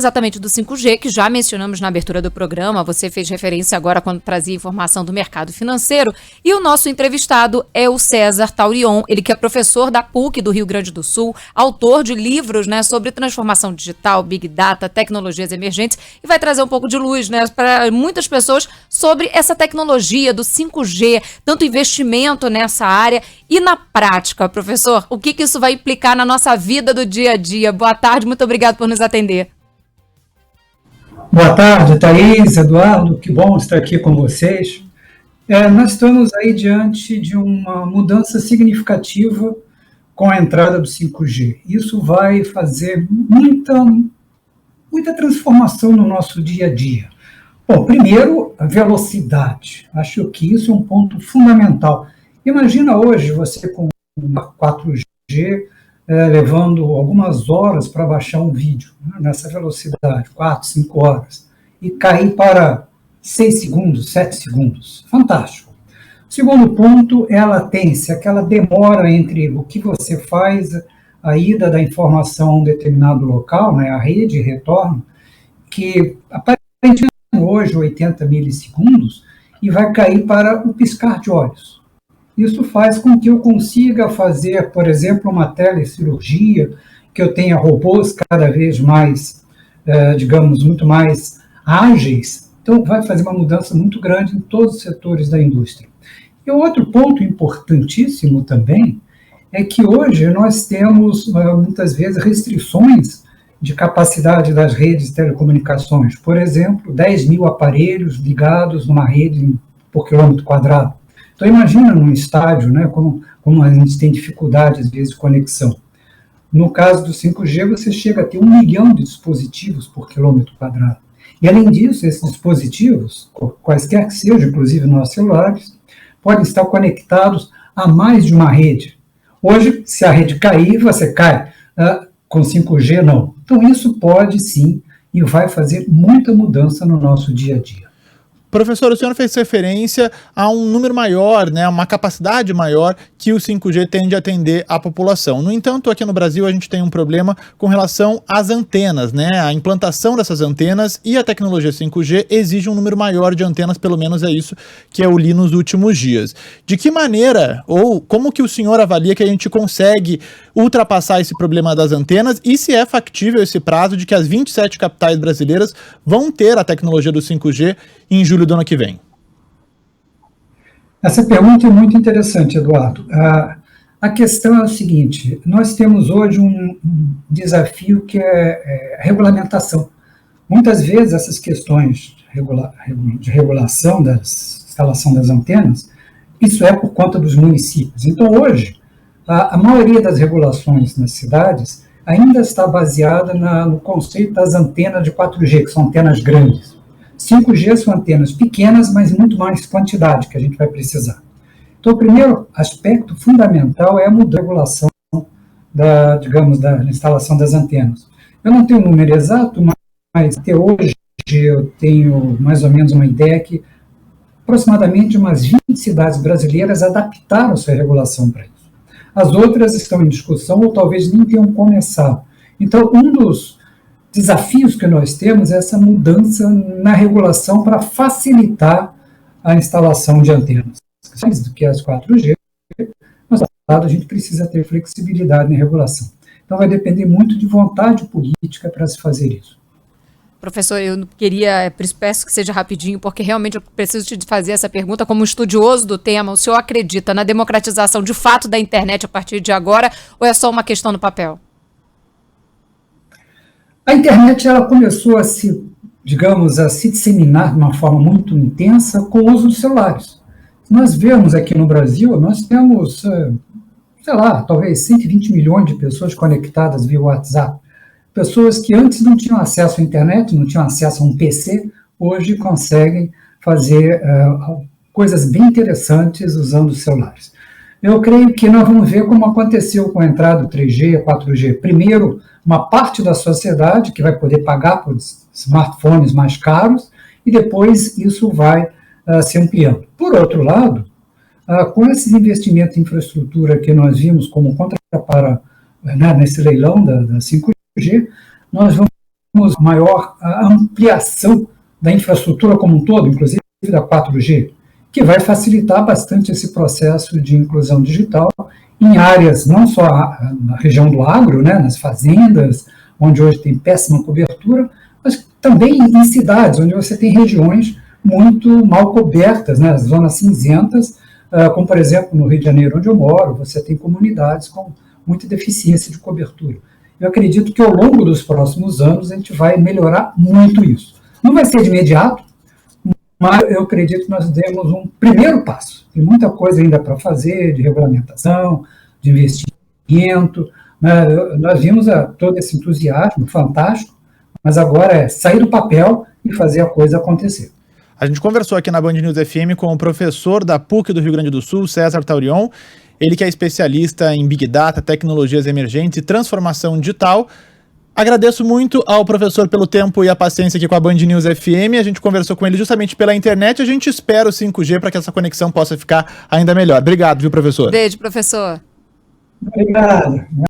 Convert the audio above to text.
exatamente do 5G, que já mencionamos na abertura do programa. Você fez referência agora quando trazia informação do mercado financeiro. E o nosso entrevistado é o César Taurion, ele que é professor da PUC do Rio Grande do Sul, autor de livros, né, sobre transformação digital, Big Data, tecnologias emergentes, e vai trazer um pouco de luz, né, para muitas pessoas sobre essa tecnologia do 5G, tanto investimento nessa área e na prática. Professor, o que isso vai implicar na nossa vida do dia a dia? Boa tarde, muito obrigado por nos atender. Boa tarde, Thaís, Eduardo, que bom estar aqui com vocês. Nós estamos aí diante de uma mudança significativa com a entrada do 5G. Isso vai fazer muita transformação no nosso dia a dia. Bom, primeiro, a velocidade. Acho que isso é um ponto fundamental. Imagina hoje você com 4G, levando algumas horas para baixar um vídeo, né, nessa velocidade, 4, 5 horas, e cair para 6 segundos, 7 segundos. Fantástico. Segundo ponto é a latência, aquela demora entre o que você faz, a ida da informação a um determinado local, né, a rede e retorno, que aparentemente hoje 80 milissegundos, e vai cair para o piscar de olhos. Isso faz com que eu consiga fazer, por exemplo, uma telecirurgia, que eu tenha robôs cada vez mais, digamos, muito mais ágeis. Então, vai fazer uma mudança muito grande em todos os setores da indústria. E o outro ponto importantíssimo também é que hoje nós temos, muitas vezes, restrições de capacidade das redes de telecomunicações. Por exemplo, 10 mil aparelhos ligados numa rede por quilômetro quadrado. Então, imagina num estádio, né, como a gente tem dificuldade, às vezes, de conexão. No caso do 5G, você chega a ter 1 milhão de dispositivos por quilômetro quadrado. E, além disso, esses dispositivos, quaisquer que sejam, inclusive nossos celulares, podem estar conectados a mais de uma rede. Hoje, se a rede cair, você cai. Com 5G, não. Então, isso pode, sim, e vai fazer muita mudança no nosso dia a dia. Professor, o senhor fez referência a um número maior, né, uma capacidade maior que o 5G tem de atender a população. No entanto, aqui no Brasil a gente tem um problema com relação às antenas, né? A implantação dessas antenas e a tecnologia 5G exige um número maior de antenas, pelo menos é isso que eu li nos últimos dias. De que maneira, ou como que o senhor avalia que a gente consegue ultrapassar esse problema das antenas e se é factível esse prazo de que as 27 capitais brasileiras vão ter a tecnologia do 5G em julho do ano que vem? Essa pergunta é muito interessante, Eduardo. A questão é o seguinte: nós temos hoje um desafio que é a regulamentação. Muitas vezes essas questões de regulação da instalação das antenas, isso é por conta dos municípios. Então, hoje, a maioria das regulações nas cidades ainda está baseada no conceito das antenas de 4G, que são antenas grandes. 5G são antenas pequenas, mas muito mais quantidade que a gente vai precisar. Então, o primeiro aspecto fundamental é a mudança da regulação da instalação das antenas. Eu não tenho um número exato, mas até hoje eu tenho mais ou menos uma ideia que aproximadamente umas 20 cidades brasileiras adaptaram sua regulação para isso. As outras estão em discussão ou talvez nem tenham começado. Então, um dos desafios que nós temos é essa mudança na regulação para facilitar a instalação de antenas. Mais do que as 4G, mas, a gente precisa ter flexibilidade na regulação. Então, vai depender muito de vontade política para se fazer isso. Professor, eu queria, peço que seja rapidinho, porque realmente eu preciso te fazer essa pergunta como estudioso do tema. O senhor acredita na democratização de fato da internet a partir de agora, ou é só uma questão no papel? A internet ela começou a se disseminar de uma forma muito intensa com o uso dos celulares. Nós vemos aqui no Brasil, nós temos, talvez 120 milhões de pessoas conectadas via WhatsApp. Pessoas que antes não tinham acesso à internet, não tinham acesso a um PC, hoje conseguem fazer coisas bem interessantes usando os celulares. Eu creio que nós vamos ver como aconteceu com a entrada do 3G, 4G. Primeiro, uma parte da sociedade que vai poder pagar por smartphones mais caros, e depois isso vai se ampliando. Por outro lado, com esses investimentos em infraestrutura que nós vimos como contrapara nesse leilão da 5G, nós vamos maior ampliação da infraestrutura como um todo, inclusive da 4G, que vai facilitar bastante esse processo de inclusão digital em áreas, não só na região do agro, né, nas fazendas, onde hoje tem péssima cobertura, mas também em cidades, onde você tem regiões muito mal cobertas, né, as zonas cinzentas, como, por exemplo, no Rio de Janeiro, onde eu moro, você tem comunidades com muita deficiência de cobertura. Eu acredito que ao longo dos próximos anos a gente vai melhorar muito isso. Não vai ser de imediato, mas eu acredito que nós demos um primeiro passo. Tem muita coisa ainda para fazer, de regulamentação, de investimento. Nós vimos todo esse entusiasmo fantástico, mas agora é sair do papel e fazer a coisa acontecer. A gente conversou aqui na Band News FM com o professor da PUC do Rio Grande do Sul, César Taurion, ele que é especialista em Big Data, tecnologias emergentes e transformação digital. Agradeço muito ao professor pelo tempo e a paciência aqui com a Band News FM. A gente conversou com ele justamente pela internet. A gente espera o 5G para que essa conexão possa ficar ainda melhor. Obrigado, viu, professor? Beijo, professor. Obrigado.